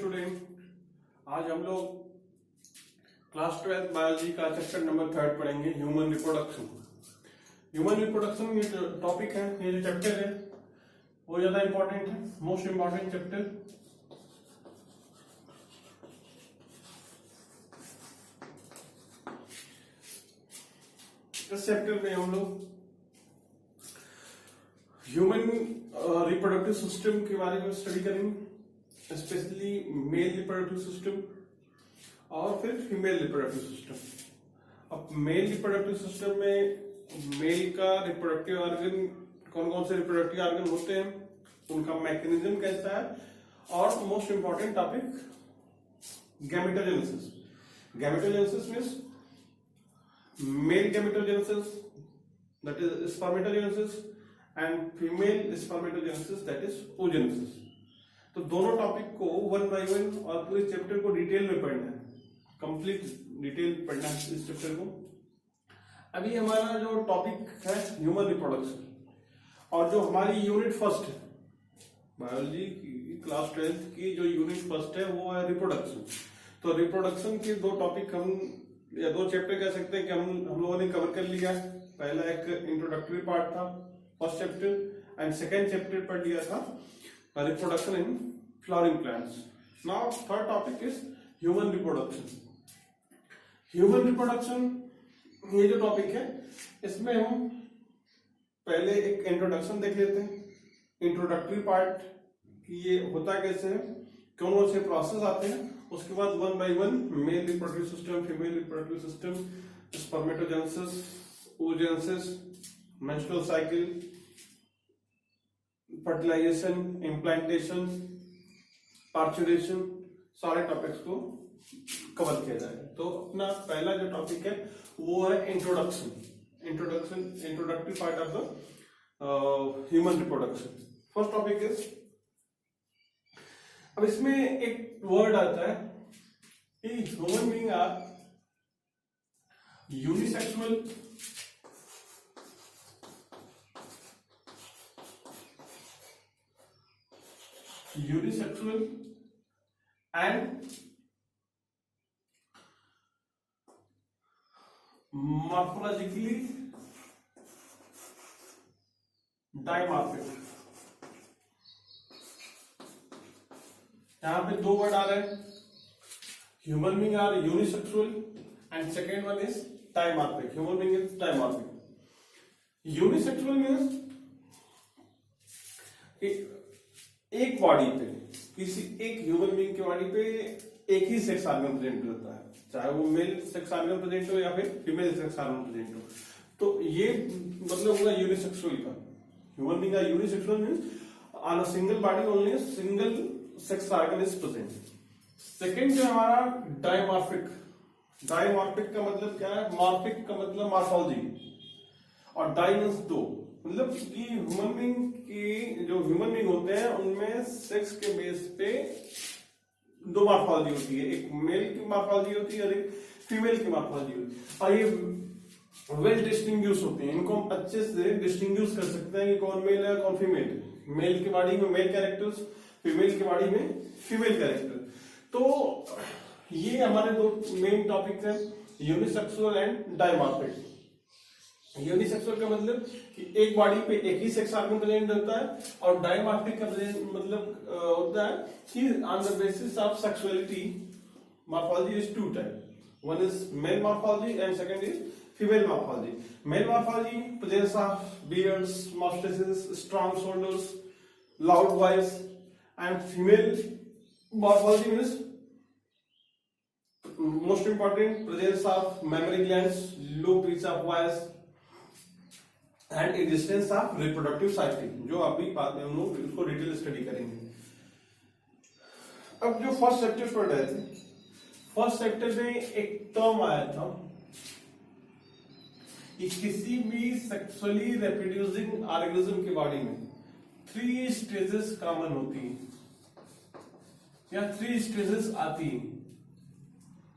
Student, आज हम लोग क्लास 12 बायोलॉजी का चैप्टर नंबर 3 पढ़ेंगे, ह्यूमन रिप्रोडक्शन। ह्यूमन रिप्रोडक्शन ये जो टॉपिक है, ये जो चैप्टर है वो ज्यादा इंपॉर्टेंट है, मोस्ट इंपॉर्टेंट चैप्टर। इस चैप्टर में हम लोग ह्यूमन रिप्रोडक्टिव सिस्टम के बारे में स्टडी करेंगे, स्पेशली मेल रिप्रोडक्टिव सिस्टम और फिर फीमेल रिप्रोडक्टिव सिस्टम। अब मेल रिप्रोडक्टिव सिस्टम में मेल का रिप्रोडक्टिव ऑर्गन, कौन कौन से रिप्रोडक्टिव ऑर्गन होते हैं, उनका मैकेनिज्म कैसा है, और most important topic gametogenesis. Gametogenesis means male gametogenesis, that is spermatogenesis, and female spermatogenesis, that is oogenesis। तो दोनों टॉपिक को वन बाय वन और पूरे चैप्टर को डिटेल में पढ़ना है, कंप्लीट डिटेल पढ़ना है इस चैप्टर को। अभी हमारा जो टॉपिक है ह्यूमन रिप्रोडक्शन, और जो हमारी यूनिट फर्स्ट है बायोलॉजी की क्लास 12 की जो यूनिट फर्स्ट है वो है रिप्रोडक्शन। तो रिप्रोडक्शन के दो टॉपिक हम या दो चैप्टर कह सकते हैं कि हम लोगों ने कवर कर लिया। पहला एक इंट्रोडक्टरी पार्ट था first chapter, and second chapter पढ़ लिया था reproduction in flowering plants. Now third topic is human reproduction. Human reproduction ये जो टॉपिक है इसमें हम पहले एक इंट्रोडक्शन देख लेते हैं, इंट्रोडक्टरी पार्ट कि ये होता कैसे है, कौन कौन से प्रोसेस आते हैं। उसके बाद one by one male reproductive system, female reproductive system, spermatogenesis, oogenesis, menstrual cycle, fertilization, implantation, parturition, सारे टॉपिक्स को कवर किया जाएगा। तो अपना पहला जो टॉपिक है वो है introductory part of the human reproduction. First topic is, अब इसमें एक वर्ड आता है कि human being are unisexual and morphologically dimorphic। यहां पे दो वर्ड आ रहे हैं, human being are unisexual and second one is dimorphic. Human being is dimorphic. Unisexual means एक बॉडी पे, किसी एक ह्यूमन बीइंग की बॉडी पे एक ही सेक्स ऑर्गन प्रेजेंट होता है, चाहे वो मेल सेक्स ऑर्गन प्रेजेंट हो या फिर फीमेल सेक्स ऑर्गन प्रेजेंट हो। तो ये मतलब होगा यूनिसेक्सुअल का। ह्यूमन बीइंग का unisexual means on a single body only single sex organ is present. Second जो हमारा डायमॉर्फिक। डायमॉर्फिक का मतलब क्या है? मॉर्फिक का मतलब मॉर्फोलॉजी, और डाई मींस दो, मतलब कि ह्यूमन बीइंग की जो ह्यूमन बीइंग होते हैं उनमें सेक्स के बेस पे दो मॉर्फोलॉजी होती है, एक मेल की मॉर्फोलॉजी होती है और एक फीमेल की मॉर्फोलॉजी होती है, और ये वेल डिस्टिंग्विश होते हैं। इनको हम अच्छे से डिस्टिंग्विश कर सकते हैं कि कौन मेल है कौन फीमेल है। मेल की बॉडी में मेल कैरेक्टर्स, फीमेल की बॉडी में फीमेल कैरेक्टर। तो ये हमारे दो मेन टॉपिक है, यूनिसेक्सुअल एंड डायमॉर्फिक। यूनिसेक्सुअल का मतलब कि एक बॉडी पे एक ही सेक्स ऑर्गन प्रेजेंट होता है, और डायमॉर्फिक का मतलब होता है कि on the basis of sexuality morphology is two type, one is male morphology and second is female morphology. Male morphology presence of beards, moustaches, strong shoulders, loud voice, and female morphology means most important presence of memory glands, low pitch of voice and existence of reproductive cycle, जो अभी बाद में हम लोग इसको detail study करेंगे। अब जो फर्स्ट चैप्टर पढ़ रहे थे, फर्स्ट चैप्टर में एक टर्म आया था कि किसी भी सेक्सुअली रिप्रोड्यूसिंग ऑर्गेनिज्म की बॉडी में 3 स्टेजेस कॉमन होती हैं या 3 स्टेजेस आती हैं।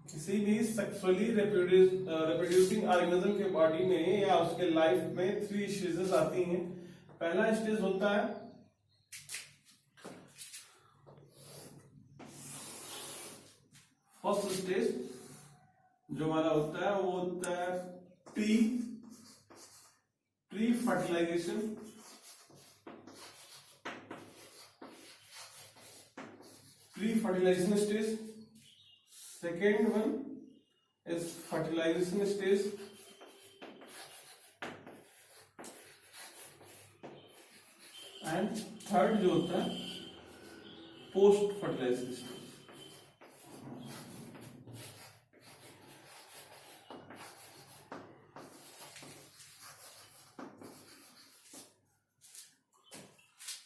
किसी भी सेक्सुअली रिप्रोड्यूसिंग ऑर्गेनिज्म के बॉडी में या उसके लाइफ में 3 स्टेजेस आती हैं। पहला स्टेज होता है फर्स्ट स्टेज जो हमारा होता है वो होता है pre fertilization, stage. Second one is fertilization stage, and third जो होता है पोस्ट फर्टिलाइजेशन स्टेज।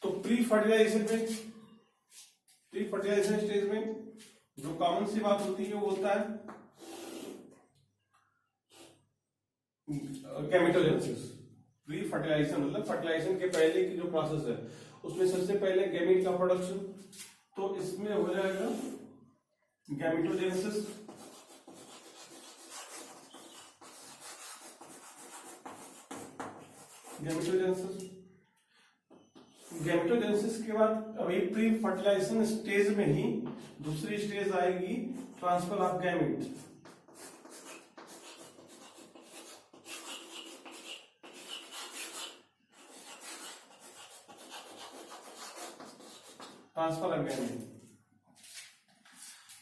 तो प्री फर्टिलाइजेशन स्टेज में जो कॉमन सी बात होती है वो होता है गैमेटोजेनेसिस। प्री फर्टिलाइजेशन मतलब फर्टिलाइजेशन के पहले की जो प्रोसेस है उसमें सबसे पहले गैमीट का प्रोडक्शन, तो इसमें हो जाएगा गैमेटोजेनेसिस। गैमेटोजेनेसिस के बाद अभी प्री फर्टिलाइजेशन स्टेज में ही दूसरी स्टेज आएगी ट्रांसफर ऑफ गैमेट।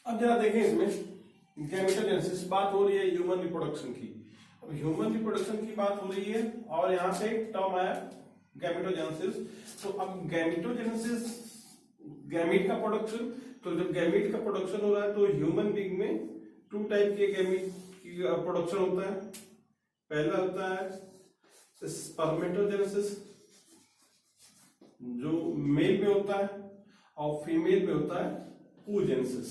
अब जरा देखें इसमें गैमेटोजेनेसिस, बात हो रही है ह्यूमन रिप्रोडक्शन की। अब ह्यूमन रिप्रोडक्शन की बात हो रही है और यहां से एक टर्म आया गैमेटोजेनेसिस। तो अब गैमेटोजेनेसिस गैमीट का प्रोडक्शन, तो जब गैमीट का प्रोडक्शन हो रहा है तो ह्यूमन बीइंग में टू टाइप के गैमीट की प्रोडक्शन होता है। पहला होता है स्पर्मेटोजेनेसिस जो मेल में होता है, और फीमेल में होता है oogenesis।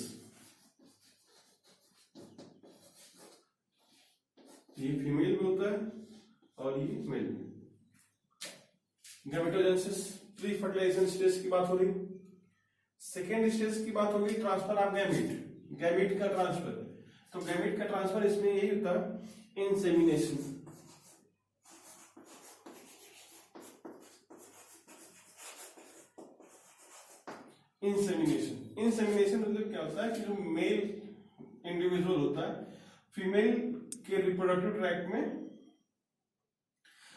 ये फीमेल में होता है और ये मेल में। गैमेटोजेनेसिस प्री फर्टिलाइजेशन स्टेज की बात हो रही। सेकेंड स्टेज की बात होगी ट्रांसफर ऑफ गैमीट का ट्रांसफर। तो गैमीट का ट्रांसफर इसमें यही होता है इंसेमिनेशन। इंसेमिनेशन मतलब क्या होता है कि जो मेल इंडिविजुअल होता है फीमेल के रिप्रोडक्टिव ट्रैक्ट में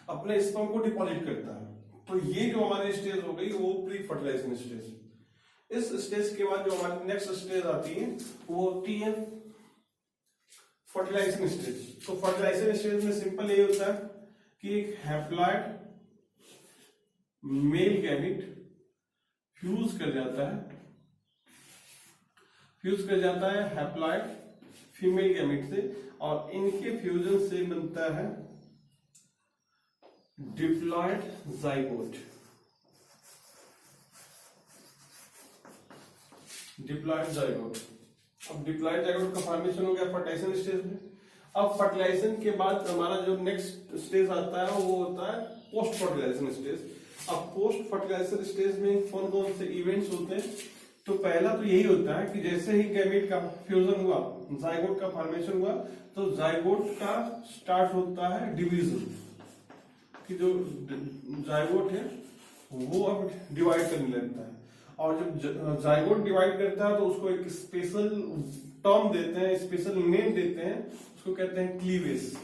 अपने स्पर्म को डिपॉजिट करता है। तो ये जो हमारी स्टेज हो गई वो प्री फर्टिलाइजेशन स्टेज। इस स्टेज के बाद जो हमारी नेक्स्ट स्टेज आती है वो होती है फर्टिलाइजेशन स्टेज। तो फर्टिलाइजेशन स्टेज में सिंपल ये होता है कि एक हैप्लॉइड मेल गैमीट फ्यूज कर जाता है हैप्लॉइड फीमेल गैमीट से, और इनके फ्यूजन से बनता है डिप्लॉयड जाइगोट। अब डिप्लॉयड जाइगोट का फॉर्मेशन हो गया फर्टिलाइजेशन स्टेज में। अब फर्टिलाइजेशन के बाद हमारा जो नेक्स्ट स्टेज आता है वो होता है पोस्ट फर्टिलाइजेशन स्टेज। अब पोस्ट फर्टिलाइजेशन स्टेज में कौन कौन से इवेंट्स होते हैं? तो पहला तो यही होता है कि जैसे ही गैमीट का फ्यूजन हुआ, जाइगोट का फॉर्मेशन हुआ, तो जाइगोट का स्टार्ट होता है डिवीजन, कि जो जाइगोट है वो अब डिवाइड करने लगता है। और जब जाइगोट डिवाइड करता है तो उसको एक स्पेशल टर्म देते हैं, स्पेशल नेम देते हैं, उसको कहते हैं क्लीवेज।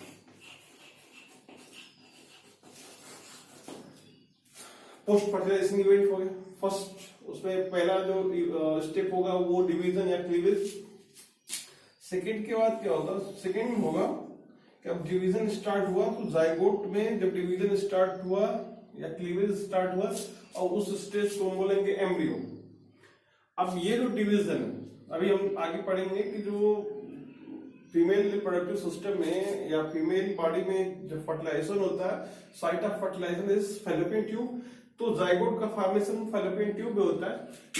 पोस्ट फर्टिलाइजेशन इवेंट हो गया फर्स्ट, उसमें पहला जो स्टेप होगा वो डिवीजन या क्लीवेज। सेकेंड के बाद क्या होगा? सेकेंड होगा कि अब डिवीजन स्टार्ट हुआ तो जाइगोट में जब डिवीजन स्टार्ट हुआ या क्लीवेज स्टार्ट हुआ और उस स्टेज को हम बोलेंगे एम्ब्रियो। अब ये जो डिवीजन है अभी हम आगे पढ़ेंगे कि जो फीमेल रिप्रोडक्टिव सिस्टम में या फीमेल बॉडी में जब फर्टिलाइजेशन होता है, site of fertilization is fallopian tube. तो जाइगोट का फॉर्मेशन फैलोपियन ट्यूब में होता है,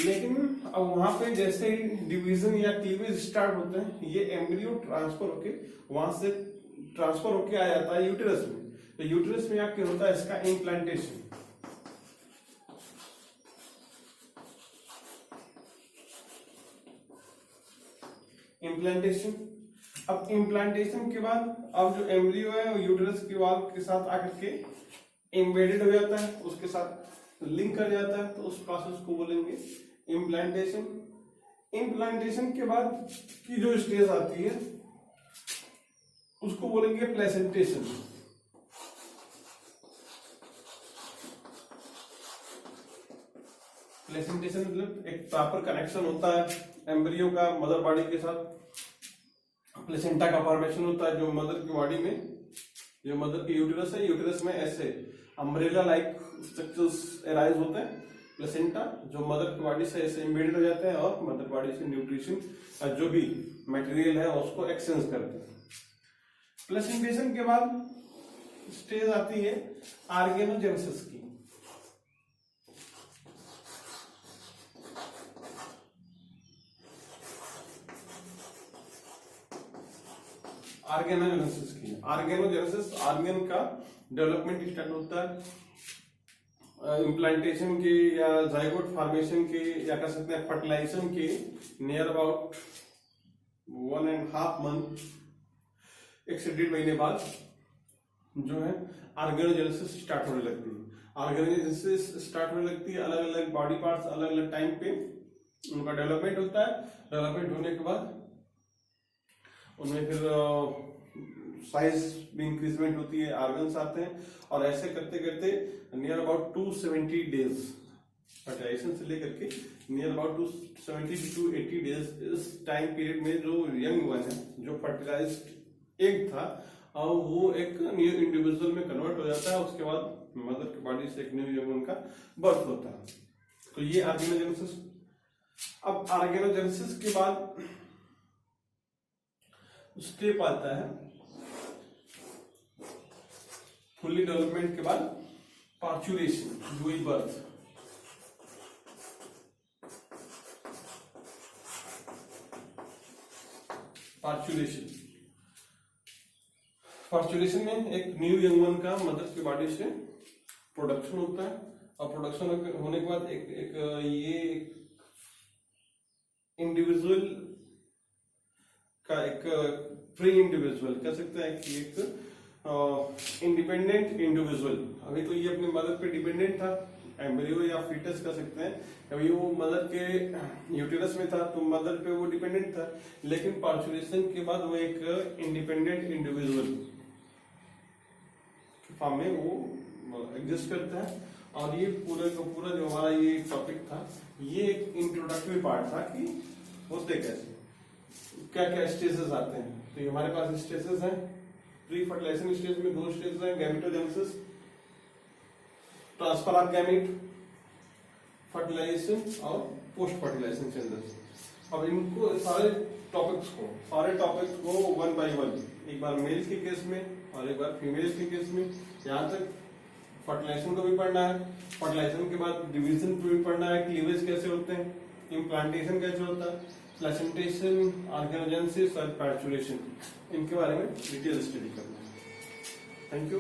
लेकिन अब वहां पे जैसे ही डिवीजन या क्लीवेज स्टार्ट होते हैं ये एम्ब्रियो ट्रांसफर होके वहां से ट्रांसफर होके आ जाता है यूटेरस में। तो यूटेरस में आके होता है इसका इम्प्लांटेशन। अब इम्प्लांटेशन के बाद अब जो एम्ब्रियो है वो यूटेरस की वॉल के साथ आकर के एम्बेडेड हो जाता है, उसके साथ लिंक कर जाता है, तो उस प्रोसेस को बोलेंगे इम्प्लांटेशन। इम्प्लांटेशन के बाद की जो स्टेज आती है उसको बोलेंगे प्लेसेंटेशन। प्लेसेंटेशन मतलब एक प्रॉपर कनेक्शन होता है एम्ब्रियो का मदर बॉडी के साथ, प्लेसेंटा का फॉर्मेशन होता है जो मदर की बॉडी में, जो मदर की यूटेरस है, यूटेरस में ऐसे अम्ब्रेला लाइक स्ट्रक्चर्स एराइज होते हैं, प्लेसेंटा जो मदर की बॉडी से ऐसे एम्बेडेड हो जाते हैं और मदर बॉडी से न्यूट्रिशन जो भी मटेरियल है उसको एक्सचेंज करते हैं। प्लेसेंटेशन के बाद स्टेज आती है ऑर्गेनोजेनेसिस की। ऑर्गेनोजेनेसिस ऑर्गेन का डेवलपमेंट स्टार्ट होता है इम्प्लांटेशन के या जाइगोट फॉर्मेशन के या कह सकते हैं फर्टिलाइजेशन के नियर अबाउट 1.5 मंथ, 1 से 1.5 महीने बाद जो है ऑर्गेनोजेनेसिस स्टार्ट होने लगती है। ऑर्गेनोजेनेसिस स्टार्ट होने लगती है, अलग अलग बॉडी पार्ट्स अलग अलग टाइम पे उनका डेवलपमेंट होता है। डेवलपमेंट होने के बाद उनमें फिर साइज भी इंक्रीजमेंट होती है, ऑर्गन्स आते हैं और ऐसे करते करते नियर अबाउट 270 डेज फर्टिलाइजेशन से लेकर के नियर अबाउट 270 to 280 डेज इस टाइम पीरियड में जो यंग वन है, जो फर्टिलाइज्ड एग था और वो एक न्यू इंडिविजुअल में कन्वर्ट हो जाता है। उसके बाद मदर की बॉडी से एक न्यू यंग वन का बर्थ होता है। तो ये ऑर्गेनोजेनेसिस। अब ऑर्गेनोजेनेसिस के बाद स्टेप आता है फुल्ली डेवलपमेंट के बाद पार्चुरेशन, ड्यूई बर्थ। पार्चुरेशन में एक न्यू यंग वन का मदर की बॉडी से प्रोडक्शन होता है और प्रोडक्शन होने के बाद ये इंडिविजुअल का एक फ्री इंडिविजुअल कह सकते हैं कि एक इंडिपेंडेंट इंडिविजुअल। अभी तो ये अपने मदर पे डिपेंडेंट था, एम्ब्रियो या फीटस कह सकते हैं। अभी वो मदर के यूटेरस में था तो मदर पे वो डिपेंडेंट था, लेकिन पार्चुरेशन के बाद वो एक इंडिपेंडेंट इंडिविजुअल के फॉर्म में वो एग्जिस्ट करता है। और ये पूरा का पूरा जो हमारा ये टॉपिक था ये एक इंट्रोडक्टरी पार्ट था कि होते कैसे, क्या क्या स्टेजेस आते हैं। तो ये हमारे पास स्टेजेस हैं। प्री फर्टिलाइजेशन स्टेज में 2 स्टेज हैं, gametogenesis, transfer of gamete, fertilization और पोस्ट फर्टिलाइजेशन चेंजेस। अब इनको सारे टॉपिक्स को 1 by 1 एक बार मेल के केस में और एक बार फीमेल के केस में, यहाँ तक फर्टिलाइजेशन को भी पढ़ना है। फर्टिलाइजेशन के बाद डिवीजन को भी पढ़ना है, क्लीवेज कैसे होते हैं, इम्प्लांटेशन कैसे होता है, प्लेसेंटेशन, ऑर्गेनोजेनेसिस और पार्चुरेशन, इनके बारे में डिटेल स्टडी करना है। Thank you.